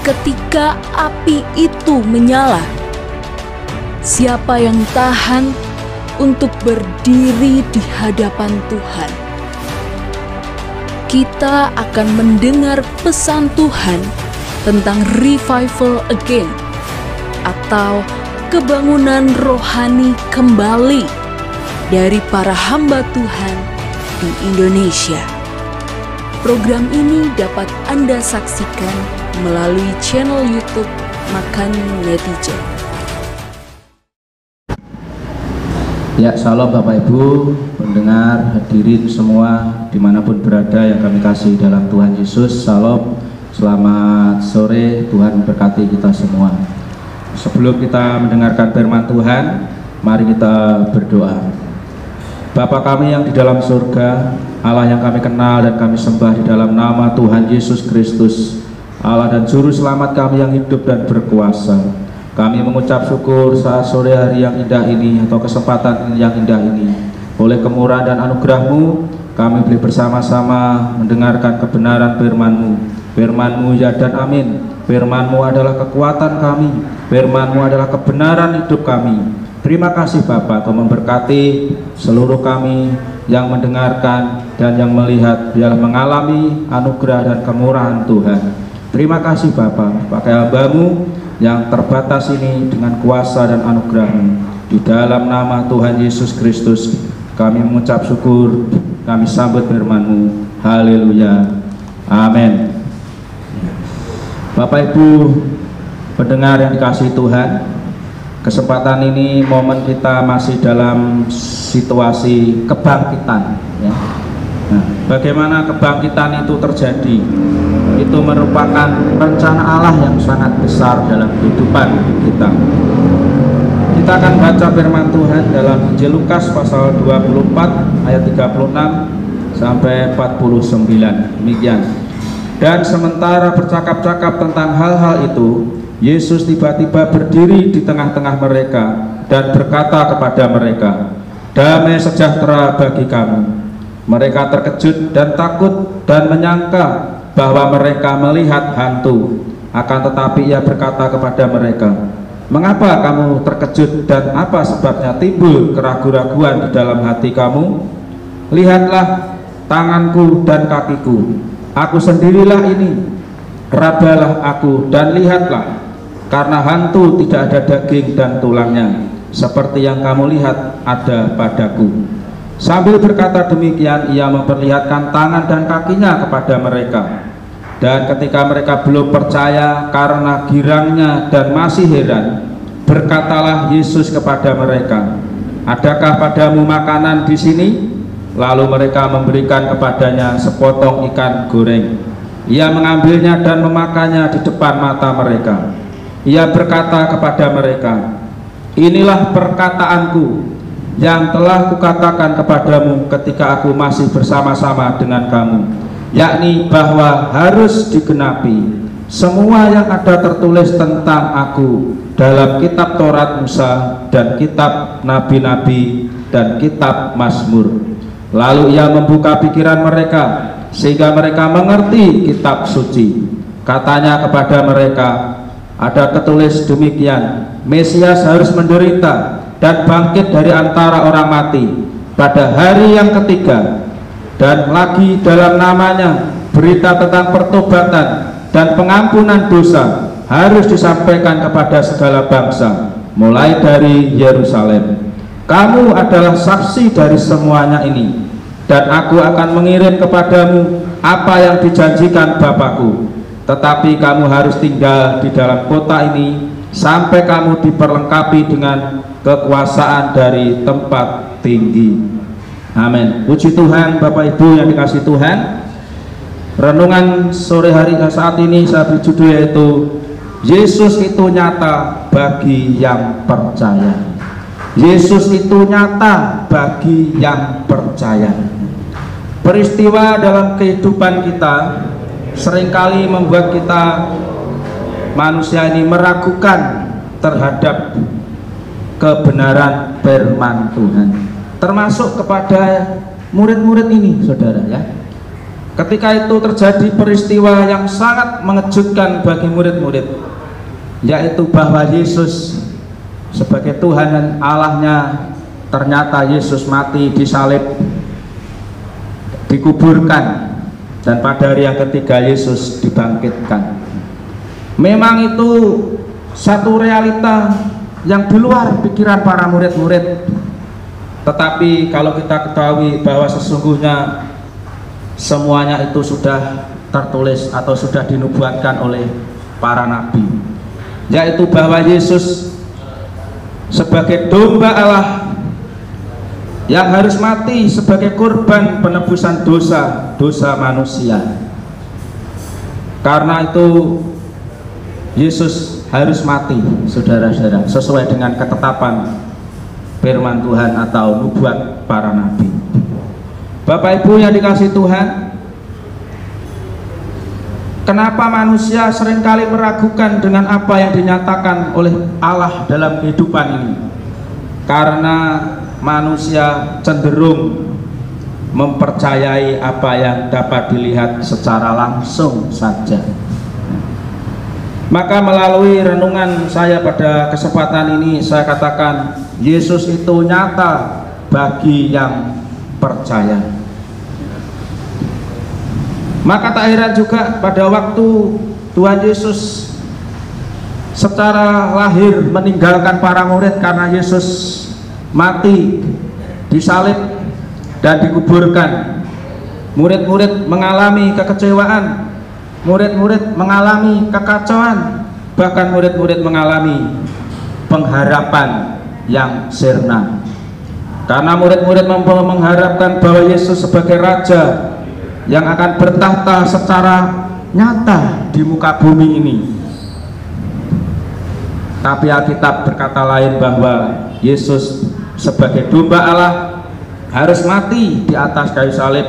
ketika api itu menyala. Siapa yang tahan untuk berdiri di hadapan Tuhan? Kita akan mendengar pesan Tuhan tentang revival again, atau kebangunan rohani kembali dari para hamba Tuhan di Indonesia. Program ini dapat Anda saksikan melalui channel YouTube Makan Netizen. Ya, shalom Bapak Ibu, pendengar, hadirin semua dimanapun berada yang kami kasih dalam Tuhan Yesus. Shalom, selamat sore, Tuhan berkati kita semua. Sebelum kita mendengarkan firman Tuhan, mari kita berdoa. Bapa kami yang di dalam surga, Allah yang kami kenal dan kami sembah di dalam nama Tuhan Yesus Kristus, Allah dan Juru Selamat kami yang hidup dan berkuasa. Kami mengucap syukur saat sore hari yang indah ini, atau kesempatan yang indah ini. Oleh kemurahan dan anugerah-Mu, kami boleh bersama-sama mendengarkan kebenaran firman-Mu. Firman-Mu ya dan amin. Firman-Mu adalah kekuatan kami. Firman-Mu adalah kebenaran hidup kami. Terima kasih Bapa, Kau memberkati seluruh kami yang mendengarkan dan yang melihat, biarlah mengalami anugerah dan kemurahan Tuhan. Terima kasih Bapa, pakai hamba-Mu yang terbatas ini dengan kuasa dan anugerah-Mu. Di dalam nama Tuhan Yesus Kristus kami mengucap syukur, kami sambut firman-Mu. Haleluya, amin. Bapak Ibu pendengar yang dikasihi Tuhan, kesempatan ini momen kita masih dalam situasi kebangkitan ya. Nah, bagaimana kebangkitan itu terjadi? Itu merupakan rencana Allah yang sangat besar dalam kehidupan kita. Kita akan baca firman Tuhan dalam Injil Lukas pasal 24 ayat 36 sampai 49. Demikian. Dan sementara bercakap-cakap tentang hal-hal itu, Yesus tiba-tiba berdiri di tengah-tengah mereka dan berkata kepada mereka, "Damai sejahtera bagi kamu." Mereka terkejut dan takut dan menyangka bahwa mereka melihat hantu. Akan tetapi Ia berkata kepada mereka, "Mengapa kamu terkejut dan apa sebabnya timbul keraguan-raguan di dalam hati kamu? Lihatlah tanganku dan kakiku, aku sendirilah ini. Rabalah aku dan lihatlah, karena hantu tidak ada daging dan tulangnya, seperti yang kamu lihat ada padaku." Sambil berkata demikian, Ia memperlihatkan tangan dan kakinya kepada mereka. Dan ketika mereka belum percaya karena girangnya dan masih heran, berkatalah Yesus kepada mereka, "Adakah padamu makanan di sini?" Lalu mereka memberikan kepadanya sepotong ikan goreng. Ia mengambilnya dan memakannya di depan mata mereka. Ia berkata kepada mereka, "Inilah perkataanku yang telah kukatakan kepadamu ketika aku masih bersama-sama dengan kamu, yakni bahwa harus digenapi semua yang ada tertulis tentang aku dalam kitab Taurat Musa dan kitab Nabi-Nabi dan kitab Mazmur." Lalu Ia membuka pikiran mereka sehingga mereka mengerti kitab suci. Katanya kepada mereka, "Ada tertulis demikian, Mesias harus menderita dan bangkit dari antara orang mati pada hari yang ketiga, dan lagi dalam namanya berita tentang pertobatan dan pengampunan dosa harus disampaikan kepada segala bangsa, mulai dari Yerusalem. Kamu adalah saksi dari semuanya ini, dan aku akan mengirim kepadamu apa yang dijanjikan Bapakku. Tetapi kamu harus tinggal di dalam kota ini sampai kamu diperlengkapi dengan kekuasaan dari tempat tinggi." Amin. Puji Tuhan. Bapak Ibu yang dikasihi Tuhan, renungan sore hari saat ini saya beri judul yaitu Yesus itu nyata bagi yang percaya. Yesus itu nyata bagi yang percaya. Peristiwa dalam kehidupan kita seringkali membuat kita manusia ini meragukan terhadap kebenaran firman Tuhan, termasuk kepada murid-murid ini, saudara ya. ketika itu terjadi peristiwa yang sangat mengejutkan bagi murid-murid, yaitu bahwa Yesus sebagai Tuhan dan Allahnya, ternyata Yesus mati disalib, dikuburkan, dan pada hari yang ketiga Yesus dibangkitkan. Memang itu satu realita yang di luar pikiran para murid-murid, tetapi kalau kita ketahui bahwa sesungguhnya semuanya itu sudah tertulis atau sudah dinubuatkan oleh para nabi, yaitu bahwa Yesus sebagai domba Allah yang harus mati sebagai korban penebusan dosa manusia. Karena itu Yesus harus mati, saudara-saudara, sesuai dengan ketetapan firman Tuhan atau nubuat para nabi. Bapak Ibu yang dikasihi Tuhan, kenapa manusia seringkali meragukan dengan apa yang dinyatakan oleh Allah dalam kehidupan ini? Karena manusia cenderung mempercayai apa yang dapat dilihat secara langsung saja. Maka melalui renungan saya pada kesempatan ini, saya katakan Yesus itu nyata bagi yang percaya. Maka tak heran juga pada waktu Tuhan Yesus secara lahir meninggalkan para murid karena Yesus mati, disalib, dan dikuburkan. Murid-murid mengalami kekecewaan, murid-murid mengalami kekacauan, bahkan murid-murid mengalami pengharapan yang sirna. Karena murid-murid mengharapkan bahwa Yesus sebagai Raja yang akan bertahta secara nyata di muka bumi ini. Tapi Alkitab berkata lain, bahwa Yesus sebagai domba Allah harus mati di atas kayu salib,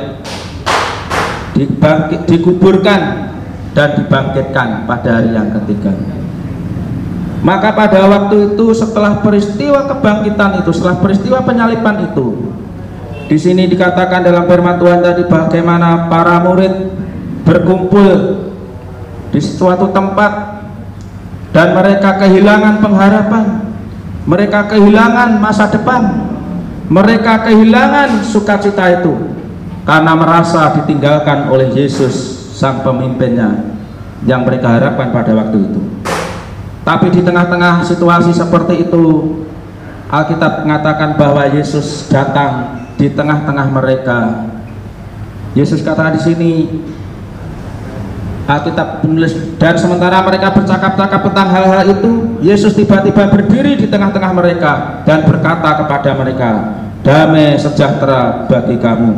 dikuburkan, dan dibangkitkan pada hari yang ketiga. Maka pada waktu itu, setelah peristiwa kebangkitan itu, setelah peristiwa penyaliban itu, di sini dikatakan dalam firman Tuhan tadi bagaimana para murid berkumpul di suatu tempat dan mereka kehilangan pengharapan, mereka kehilangan masa depan, mereka kehilangan sukacita itu karena merasa ditinggalkan oleh Yesus sang pemimpinnya yang mereka harapkan pada waktu itu. Tapi di tengah-tengah situasi seperti itu, Alkitab mengatakan bahwa Yesus datang di tengah-tengah mereka. Yesus kata di sini, Alkitab menulis, dan sementara mereka bercakap-cakap tentang hal-hal itu, Yesus tiba-tiba berdiri di tengah-tengah mereka dan berkata kepada mereka, "Damai sejahtera bagi kamu."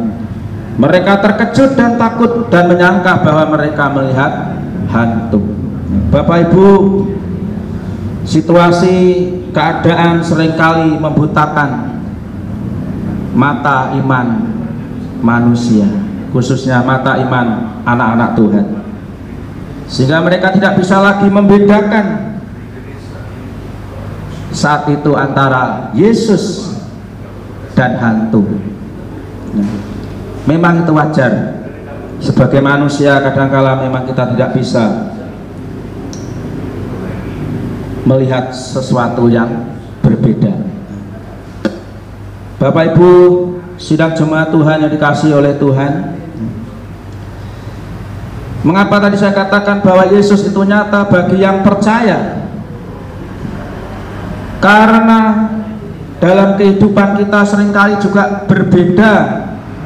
Mereka terkejut dan takut dan menyangka bahwa mereka melihat hantu. Bapak Ibu, situasi keadaan seringkali membutakan mata iman manusia, khususnya mata iman anak-anak Tuhan, sehingga mereka tidak bisa lagi membedakan saat itu antara Yesus dan hantu. Memang itu wajar, sebagai manusia kadangkala memang kita tidak bisa melihat sesuatu yang berbeda. Bapak Ibu sidang jemaat Tuhan yang dikasihi oleh Tuhan, mengapa tadi saya katakan bahwa Yesus itu nyata bagi yang percaya? Karena dalam kehidupan kita seringkali juga berbeda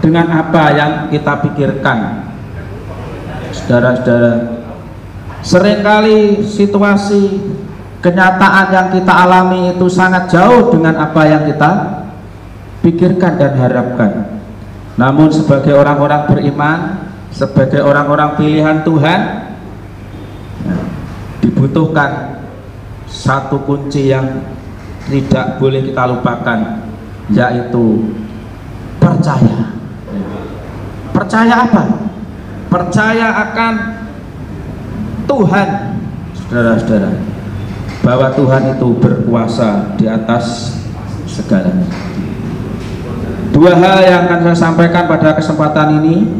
dengan apa yang kita pikirkan. Saudara-saudara, seringkali situasi kenyataan yang kita alami itu sangat jauh dengan apa yang kita pikirkan dan harapkan. Namun sebagai orang-orang beriman, sebagai orang-orang pilihan Tuhan, dibutuhkan satu kunci yang tidak boleh kita lupakan, yaitu percaya. Percaya apa? Percaya akan Tuhan, saudara-saudara, bahwa Tuhan itu berkuasa di atas segalanya. Dua hal yang akan saya sampaikan pada kesempatan ini.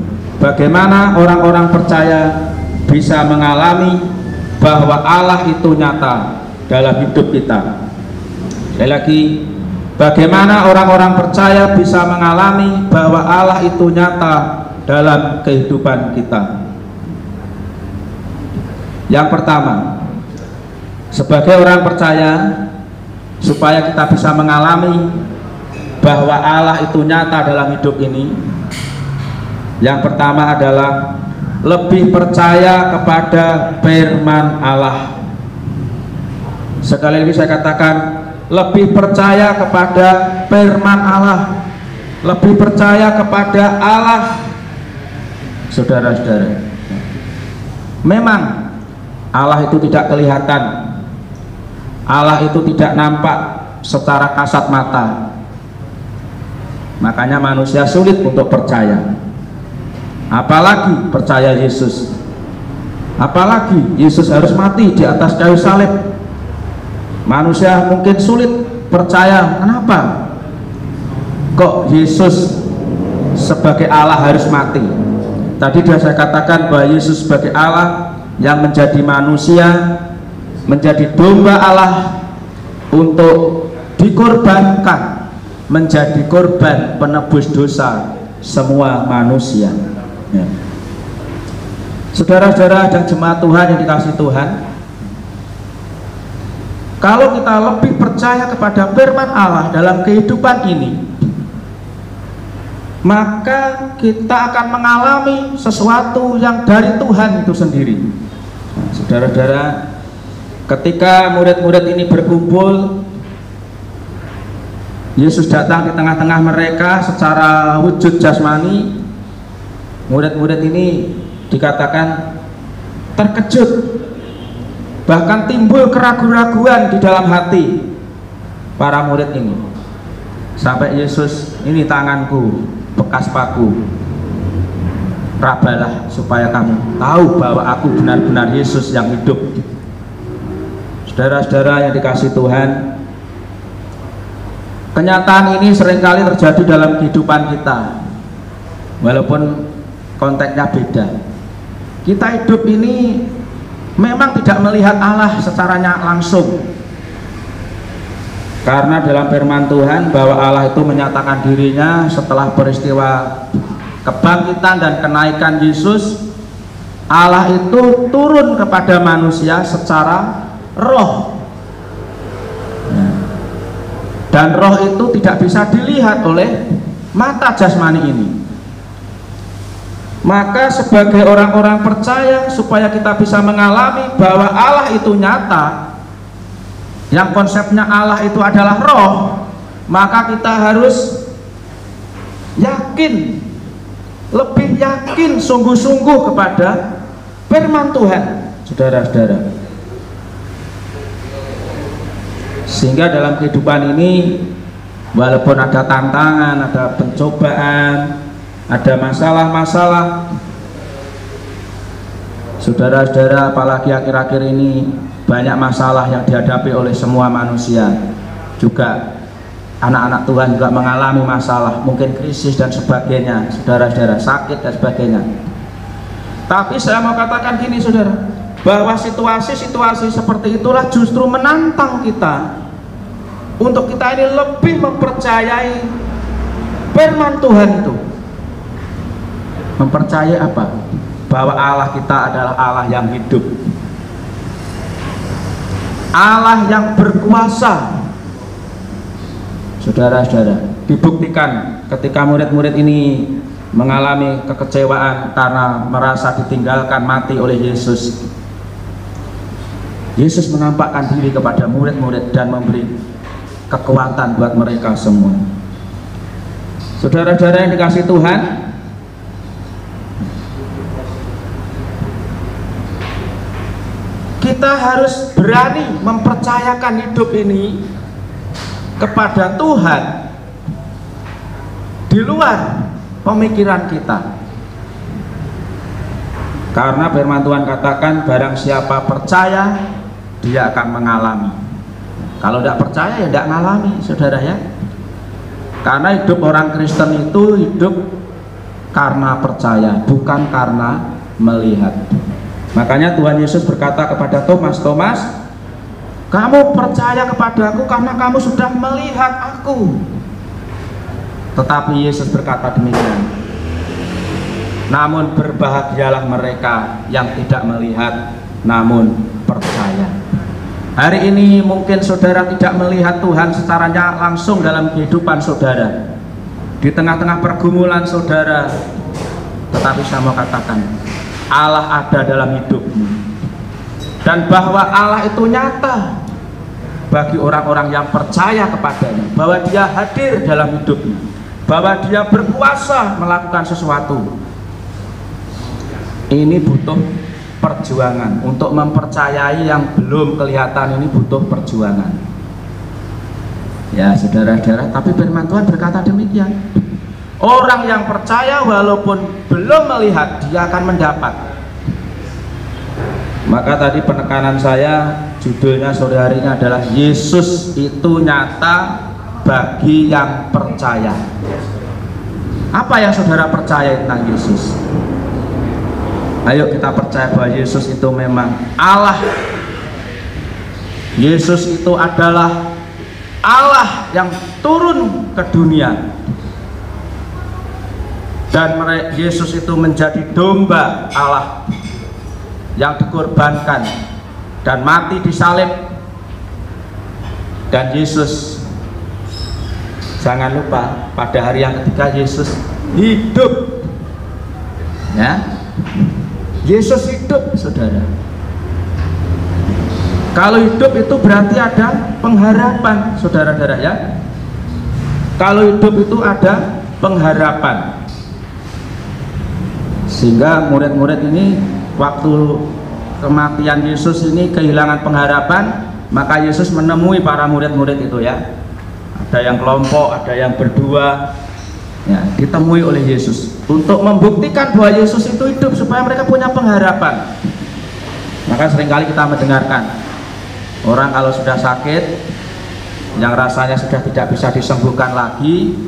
bagaimana orang-orang percaya bisa mengalami bahwa Allah itu nyata dalam hidup kita. Sekali lagi, bagaimana orang-orang percaya bisa mengalami bahwa Allah itu nyata dalam kehidupan kita. Yang pertama, sebagai orang percaya, supaya kita bisa mengalami bahwa Allah itu nyata dalam hidup ini, yang pertama adalah lebih percaya kepada firman Allah. Sekali lagi saya katakan, lebih percaya kepada firman Allah, lebih percaya kepada Allah. Saudara-saudara, memang Allah itu tidak kelihatan, Allah itu tidak nampak secara kasat mata, makanya manusia sulit untuk percaya, apalagi percaya Yesus, apalagi Yesus harus mati di atas kayu salib. Manusia mungkin sulit percaya. Kenapa kok Yesus sebagai Allah harus mati? Tadi sudah saya katakan bahwa Yesus sebagai Allah yang menjadi manusia, menjadi domba Allah untuk dikorbankan, menjadi korban penebus dosa semua manusia. Ya. Saudara-saudara dan jemaat Tuhan yang dikasihi Tuhan, kalau kita lebih percaya kepada firman Allah dalam kehidupan ini, maka kita akan mengalami sesuatu yang dari Tuhan itu sendiri. Nah, saudara-saudara, ketika murid-murid ini berkumpul, Yesus datang di tengah-tengah mereka secara wujud jasmani. Murid-murid ini dikatakan terkejut, bahkan timbul keraguan-raguan di dalam hati para murid ini. Sampai Yesus, ini tanganku, bekas paku, rabalah supaya kamu tahu bahwa aku benar-benar Yesus yang hidup. Saudara-saudara yang dikasihi Tuhan, kenyataan ini seringkali terjadi dalam kehidupan kita, walaupun konteksnya beda. Kita hidup ini memang tidak melihat Allah secara langsung, karena dalam firman Tuhan bahwa Allah itu menyatakan dirinya setelah peristiwa kebangkitan dan kenaikan Yesus. Allah itu turun kepada manusia secara roh, dan roh itu tidak bisa dilihat oleh mata jasmani ini. Maka sebagai orang-orang percaya, supaya kita bisa mengalami bahwa Allah itu nyata, yang konsepnya Allah itu adalah roh, maka kita harus yakin, lebih yakin sungguh-sungguh kepada firman Tuhan, saudara-saudara. Sehingga dalam kehidupan ini, walaupun ada tantangan, ada pencobaan, ada masalah-masalah, saudara-saudara, apalagi akhir-akhir ini banyak masalah yang dihadapi oleh semua manusia. Juga anak-anak Tuhan juga mengalami masalah, mungkin krisis dan sebagainya, saudara-saudara, sakit dan sebagainya. Tapi saya mau katakan gini, saudara, bahwa situasi-situasi seperti itulah justru menantang kita untuk kita ini lebih mempercayai firman Tuhan itu. Mempercayai apa? Bahwa Allah kita adalah Allah yang hidup, Allah yang berkuasa. Saudara-saudara, dibuktikan ketika murid-murid ini mengalami kekecewaan karena merasa ditinggalkan mati oleh Yesus. Yesus menampakkan diri kepada murid-murid dan memberi kekuatan buat mereka semua. Saudara-saudara yang dikasihi Tuhan, kita harus berani mempercayakan hidup ini kepada Tuhan di luar pemikiran kita. Karena firman Tuhan katakan, barang siapa percaya, dia akan mengalami. Kalau tidak percaya, ya tidak mengalami, saudara ya. Karena hidup orang Kristen itu hidup karena percaya, bukan karena melihat. Makanya Tuhan Yesus berkata kepada Thomas, Thomas, kamu percaya kepadaku karena kamu sudah melihat aku. Tetapi Yesus berkata demikian, namun berbahagialah mereka yang tidak melihat namun percaya. Hari ini mungkin saudara tidak melihat Tuhan secara langsung dalam kehidupan saudara, di tengah-tengah pergumulan saudara, tetapi saya mau katakan, Allah ada dalam hidupmu, dan bahwa Allah itu nyata bagi orang-orang yang percaya kepadanya, bahwa Dia hadir dalam hidupmu, bahwa Dia berkuasa melakukan sesuatu. Ini butuh perjuangan. Untuk mempercayai yang belum kelihatan ini butuh perjuangan. Ya saudara-saudara, tapi firman Tuhan berkata demikian. Orang yang percaya walaupun belum melihat, dia akan mendapat. Maka tadi penekanan saya, judulnya sore hari ini adalah Yesus itu nyata bagi yang percaya. Apa yang saudara percaya tentang Yesus? Ayo kita percaya bahwa Yesus itu memang Allah. Yesus itu adalah Allah yang turun ke dunia, dan Yesus itu menjadi domba Allah yang dikorbankan dan mati disalib. Dan Yesus, jangan lupa, pada hari yang ketiga Yesus hidup. Ya, Yesus hidup, saudara. Kalau hidup itu berarti ada pengharapan, saudara-saudara, ya. Kalau hidup itu ada pengharapan. Sehingga murid-murid ini waktu kematian Yesus ini kehilangan pengharapan, maka Yesus menemui para murid-murid itu, ya. Ada yang kelompok, ada yang berdua, ya, ditemui oleh Yesus untuk membuktikan bahwa Yesus itu hidup supaya mereka punya pengharapan. Maka seringkali kita mendengarkan orang kalau sudah sakit, yang rasanya sudah tidak bisa disembuhkan lagi,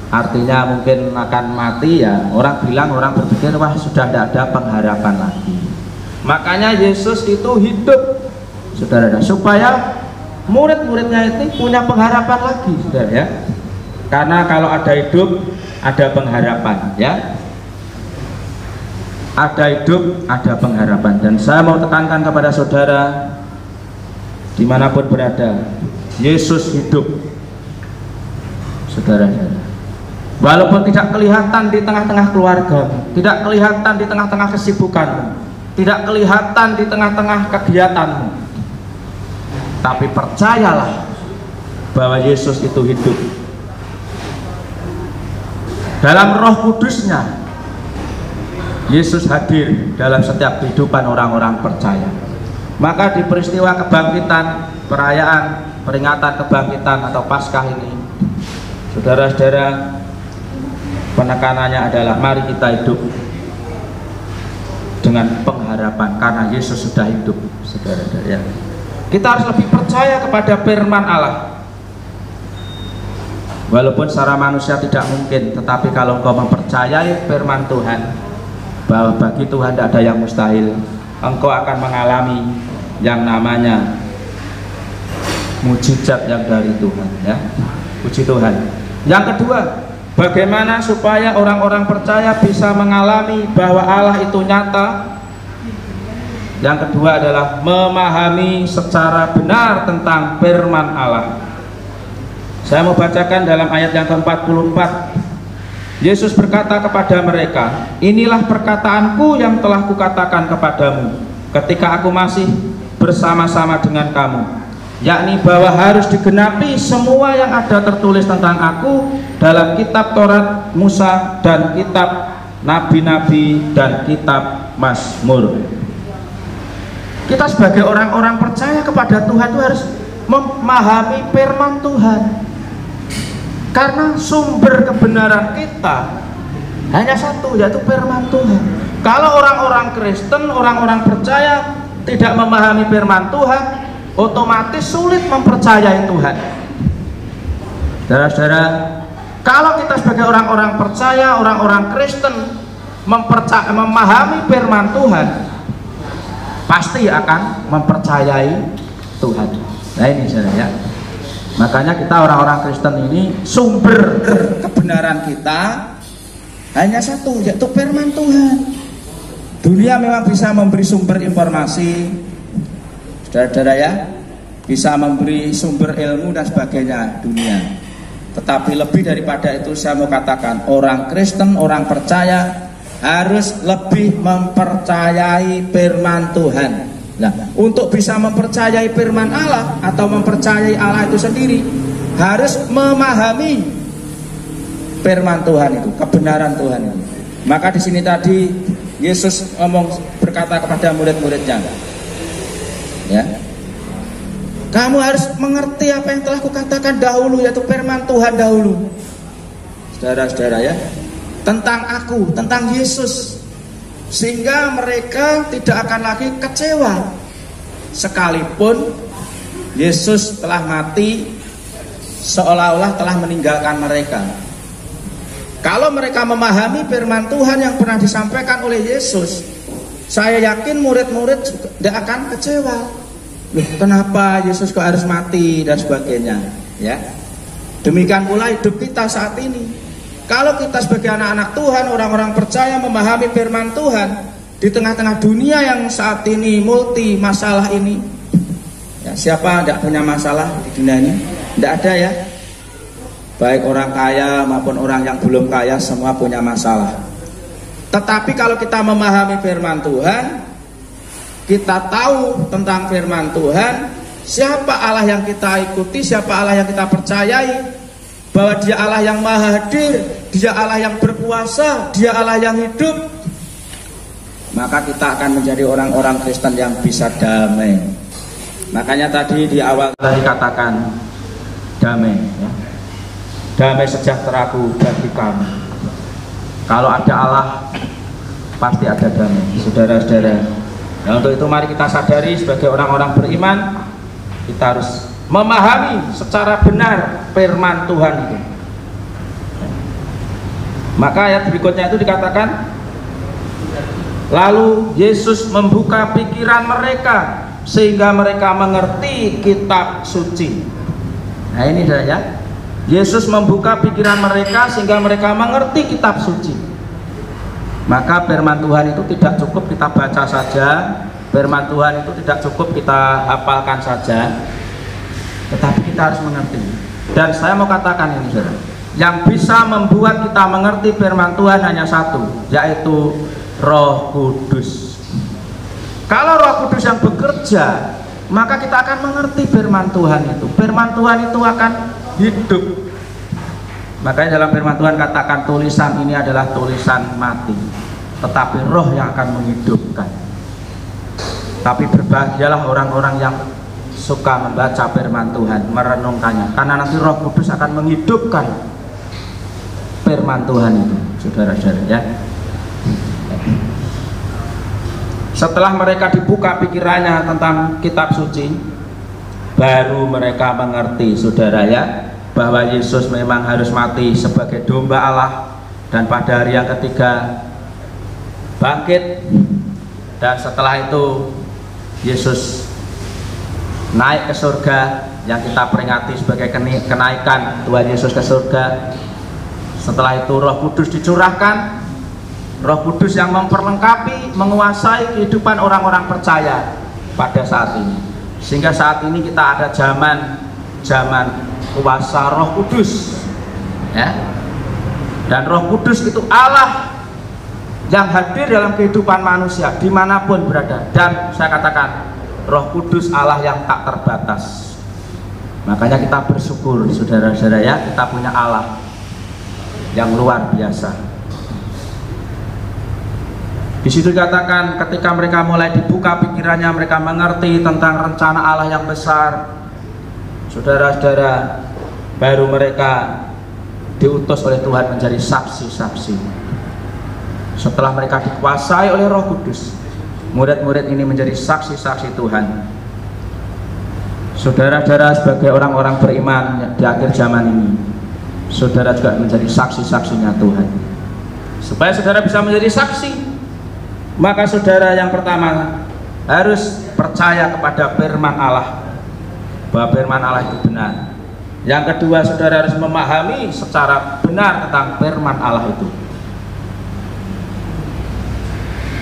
artinya mungkin akan mati, ya, orang berpikir, wah sudah tidak ada pengharapan lagi. Makanya Yesus itu hidup, saudara, supaya murid-muridnya itu punya pengharapan lagi, saudara, ya. Karena kalau ada hidup, ada pengharapan, ya. Ada hidup, ada pengharapan. Dan saya mau tekankan kepada saudara, dimanapun berada, Yesus hidup, saudara-saudara. Walaupun tidak kelihatan di tengah-tengah keluarga, tidak kelihatan di tengah-tengah kesibukan, tidak kelihatan di tengah-tengah kegiatanmu, tapi percayalah bahwa Yesus itu hidup. Dalam Roh Kudusnya, Yesus hadir dalam setiap kehidupan orang-orang percaya. Maka di peristiwa kebangkitan, perayaan peringatan kebangkitan atau Paskah ini, saudara-saudara, penekanannya adalah mari kita hidup dengan pengharapan karena Yesus sudah hidup, saudara-saudara, ya. Kita harus lebih percaya kepada firman Allah. Walaupun secara manusia tidak mungkin, tetapi kalau engkau mempercayai firman Tuhan, bahwa bagi Tuhan tidak ada yang mustahil, engkau akan mengalami yang namanya mujizat yang dari Tuhan, ya. Puji Tuhan. Yang kedua, bagaimana supaya orang-orang percaya bisa mengalami bahwa Allah itu nyata? Yang kedua adalah memahami secara benar tentang firman Allah. Saya mau bacakan dalam ayat yang ke-44. Yesus berkata kepada mereka, inilah perkataanku yang telah kukatakan kepadamu ketika aku masih bersama-sama dengan kamu, yakni bahwa harus digenapi semua yang ada tertulis tentang aku dalam kitab Taurat Musa dan kitab nabi-nabi dan kitab Mazmur. Kita sebagai orang-orang percaya kepada Tuhan itu harus memahami firman Tuhan, karena sumber kebenaran kita hanya satu, yaitu firman Tuhan. Kalau orang-orang Kristen, orang-orang percaya tidak memahami firman Tuhan, otomatis sulit mempercayai Tuhan. Saudara-saudara, Kalau kita sebagai orang-orang percaya, orang-orang Kristen memahami firman Tuhan, pasti akan mempercayai Tuhan. Nah ini saudara ya. Makanya kita orang-orang Kristen ini sumber kebenaran kita hanya satu, yaitu firman Tuhan. Dunia memang bisa memberi sumber informasi, saudara-saudara ya, bisa memberi sumber ilmu dan sebagainya dunia. Tetapi lebih daripada itu saya mau katakan, orang Kristen, orang percaya harus lebih mempercayai firman Tuhan. Nah, untuk bisa mempercayai firman Allah atau mempercayai Allah itu sendiri, harus memahami firman Tuhan itu, kebenaran Tuhan itu. Maka di sini tadi Yesus berkata kepada murid-muridnya, ya, kamu harus mengerti apa yang telah kukatakan dahulu, yaitu firman Tuhan dahulu. Saudara-saudara ya, tentang aku, tentang Yesus, sehingga mereka tidak akan lagi kecewa sekalipun Yesus telah mati, seolah-olah telah meninggalkan mereka. Kalau mereka memahami firman Tuhan yang pernah disampaikan oleh Yesus, saya yakin murid-murid juga tidak akan kecewa. Loh, kenapa Yesus kok harus mati dan sebagainya, ya. Demikian pula hidup kita saat ini. Kalau kita sebagai anak-anak Tuhan, orang-orang percaya memahami firman Tuhan di tengah-tengah dunia yang saat ini multi masalah ini, ya, siapa tidak punya masalah di dunia ini? Tidak ada ya. Baik orang kaya maupun orang yang belum kaya, semua punya masalah. Tetapi kalau kita memahami firman Tuhan, kita tahu tentang firman Tuhan, siapa Allah yang kita ikuti, siapa Allah yang kita percayai, bahwa Dia Allah yang maha hadir, Dia Allah yang berkuasa, Dia Allah yang hidup, maka kita akan menjadi orang-orang Kristen yang bisa damai. Makanya tadi di awal tadi katakan damai, ya. Damai sejahteraku bagi kamu. Kalau ada Allah, pasti ada damai, saudara-saudara. Nah, untuk itu mari kita sadari sebagai orang-orang beriman, kita harus memahami secara benar firman Tuhan itu. Maka ayat berikutnya itu dikatakan, lalu Yesus membuka pikiran mereka sehingga mereka mengerti kitab suci. Nah ini ya, Yesus membuka pikiran mereka sehingga mereka mengerti kitab suci. Maka firman Tuhan itu tidak cukup kita baca saja, firman Tuhan itu tidak cukup kita hafalkan saja, tetapi kita harus mengerti. Dan saya mau katakan ini, saudara, yang bisa membuat kita mengerti firman Tuhan hanya satu, yaitu Roh Kudus. Kalau Roh Kudus yang bekerja, maka kita akan mengerti firman Tuhan itu. Firman Tuhan itu akan hidup. Makanya dalam firman Tuhan katakan, tulisan ini adalah tulisan mati, tetapi roh yang akan menghidupkan. Tapi berbahagialah orang-orang yang suka membaca firman Tuhan, merenungkannya, karena nanti Roh Kudus akan menghidupkan firman Tuhan itu, saudara-saudara ya. Setelah mereka dibuka pikirannya tentang kitab suci, baru mereka mengerti, saudara ya, bahwa Yesus memang harus mati sebagai domba Allah, dan pada hari yang ketiga bangkit. Dan setelah itu Yesus naik ke surga, yang kita peringati sebagai kenaikan Tuhan Yesus ke surga. Setelah itu Roh Kudus dicurahkan, Roh Kudus yang memperlengkapi, menguasai kehidupan orang-orang percaya pada saat ini. Sehingga saat ini kita ada zaman kuasa Roh Kudus, ya. Dan Roh Kudus itu Allah yang hadir dalam kehidupan manusia dimanapun berada. Dan saya katakan, Roh Kudus Allah yang tak terbatas. Makanya kita bersyukur, saudara-saudara ya, kita punya Allah yang luar biasa. Di situ dikatakan, ketika mereka mulai dibuka pikirannya, mereka mengerti tentang rencana Allah yang besar. Saudara-saudara, baru mereka diutus oleh Tuhan menjadi saksi-saksi. Setelah mereka dikuasai oleh Roh Kudus, murid-murid ini menjadi saksi-saksi Tuhan. Saudara-saudara, sebagai orang-orang beriman di akhir zaman ini, saudara juga menjadi saksi-saksinya Tuhan. Supaya saudara bisa menjadi saksi, maka saudara yang pertama harus percaya kepada firman Allah, bahwa firman Allah itu benar. Yang kedua, saudara harus memahami secara benar tentang firman Allah itu.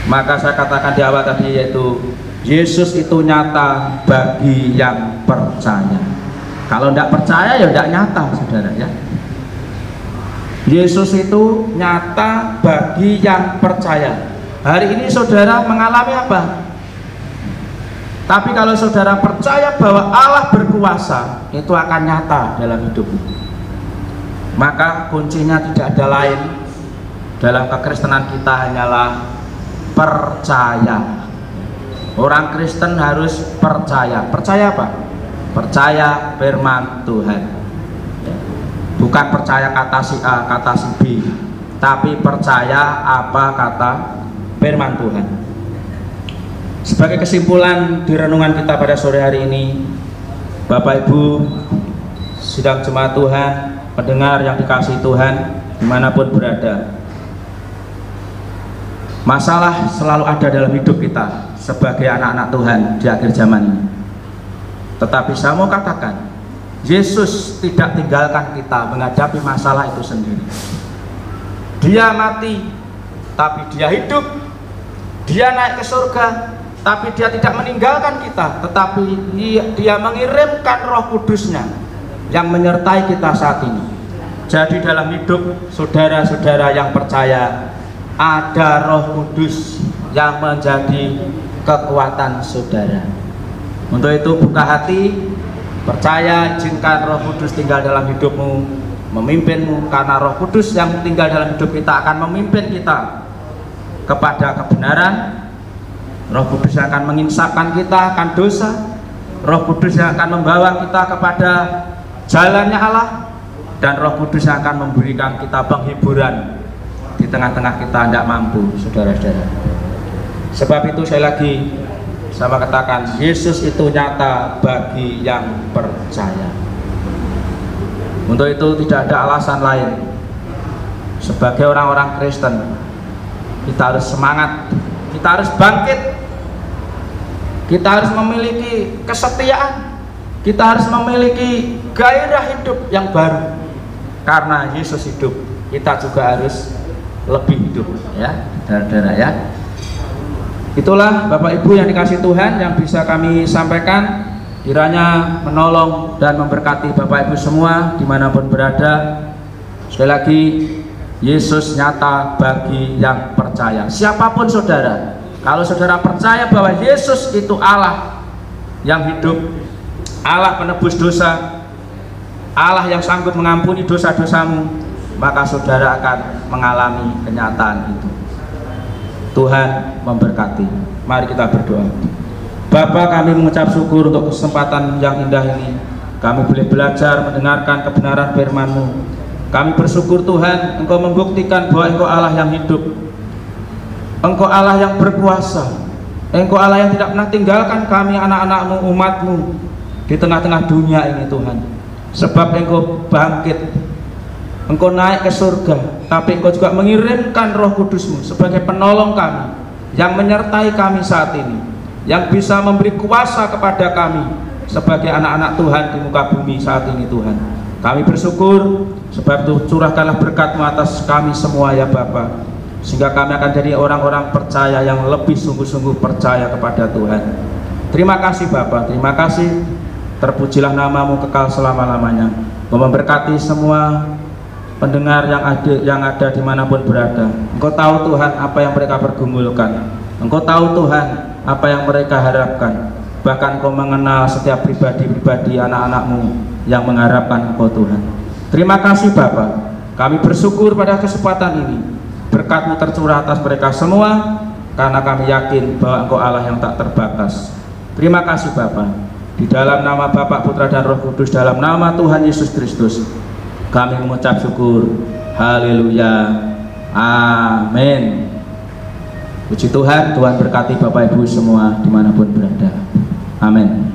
Maka saya katakan di awal tadi, yaitu Yesus itu nyata bagi yang percaya. Kalau tidak percaya ya tidak nyata, saudara ya. Yesus itu nyata bagi yang percaya. Hari ini saudara mengalami apa? Tapi kalau saudara percaya bahwa Allah berkuasa, itu akan nyata dalam hidupmu. Maka kuncinya tidak ada lain dalam kekristenan kita, hanyalah percaya. Orang Kristen harus percaya. Percaya apa? Percaya firman Tuhan. Bukan percaya kata si A, kata si B, tapi percaya apa kata firman Tuhan. Sebagai kesimpulan di renungan kita pada sore hari ini, Bapak Ibu sidang jemaat Tuhan, pendengar yang dikasihi Tuhan dimanapun berada, masalah selalu ada dalam hidup kita sebagai anak-anak Tuhan di akhir zaman ini. Tetapi saya mau katakan, Yesus tidak tinggalkan kita menghadapi masalah itu sendiri. Dia mati, tapi dia hidup. Dia naik ke surga, tapi dia tidak meninggalkan kita, tetapi dia mengirimkan Roh Kudus-Nya yang menyertai kita saat ini. Jadi dalam hidup saudara-saudara yang percaya, ada Roh Kudus yang menjadi kekuatan saudara. Untuk itu buka hati, percaya, izinkan Roh Kudus tinggal dalam hidupmu, memimpinmu, karena Roh Kudus yang tinggal dalam hidup kita akan memimpin kita kepada kebenaran. Roh Kudus yang akan menginsafkan kita akan dosa. Roh Kudus yang akan membawa kita kepada jalannya Allah, dan Roh Kudus yang akan memberikan kita penghiburan di tengah-tengah kita tidak mampu, saudara-saudara. Sebab itu saya katakan, Yesus itu nyata bagi yang percaya. Untuk itu tidak ada alasan lain. Sebagai orang-orang Kristen, kita harus semangat, kita harus bangkit, kita harus memiliki kesetiaan, kita harus memiliki gairah hidup yang baru. Karena Yesus hidup, kita juga harus lebih hidup, ya, saudara-saudara ya. Itulah Bapak Ibu yang dikasihi Tuhan yang bisa kami sampaikan. Kiranya menolong dan memberkati Bapak Ibu semua dimanapun berada. Sekali lagi, Yesus nyata bagi yang percaya. Siapapun saudara, kalau saudara percaya bahwa Yesus itu Allah yang hidup, Allah penebus dosa, Allah yang sanggup mengampuni dosa-dosamu, maka saudara akan mengalami kenyataan itu. Tuhan memberkati. Mari kita berdoa. Bapa, kami mengucap syukur untuk kesempatan yang indah ini. Kami boleh belajar mendengarkan kebenaran firman-Mu. Kami bersyukur Tuhan, Engkau membuktikan bahwa Engkau Allah yang hidup, Engkau Allah yang berkuasa, Engkau Allah yang tidak pernah tinggalkan kami anak-anak-Mu, umat-Mu di tengah-tengah dunia ini Tuhan. Sebab Engkau bangkit, Engkau naik ke surga, tapi Engkau juga mengirimkan Roh Kudus-Mu sebagai penolong kami, yang menyertai kami saat ini, yang bisa memberi kuasa kepada kami sebagai anak-anak Tuhan di muka bumi saat ini Tuhan. Kami bersyukur, sebab itu curahkanlah berkat-Mu atas kami semua ya Bapa, sehingga kami akan jadi orang-orang percaya yang lebih sungguh-sungguh percaya kepada Tuhan. Terima kasih Bapa, terima kasih. Terpujilah nama-Mu kekal selama-lamanya. Memberkati semua pendengar yang ada dimanapun berada. Engkau tahu Tuhan apa yang mereka pergumulkan, Engkau tahu Tuhan apa yang mereka harapkan. Bahkan Engkau mengenal setiap pribadi-pribadi anak-anak-Mu yang mengharapkan Engkau Tuhan. Terima kasih Bapa, kami bersyukur pada kesempatan ini. Berkat-Mu tercurah atas mereka semua, karena kami yakin bahwa Engkau Allah yang tak terbatas. Terima kasih Bapa. Di dalam nama Bapa, Putra dan Roh Kudus, dalam nama Tuhan Yesus Kristus, kami mengucap syukur. Haleluya. Amin. Puji Tuhan. Tuhan berkati Bapak Ibu semua dimanapun berada. Amin.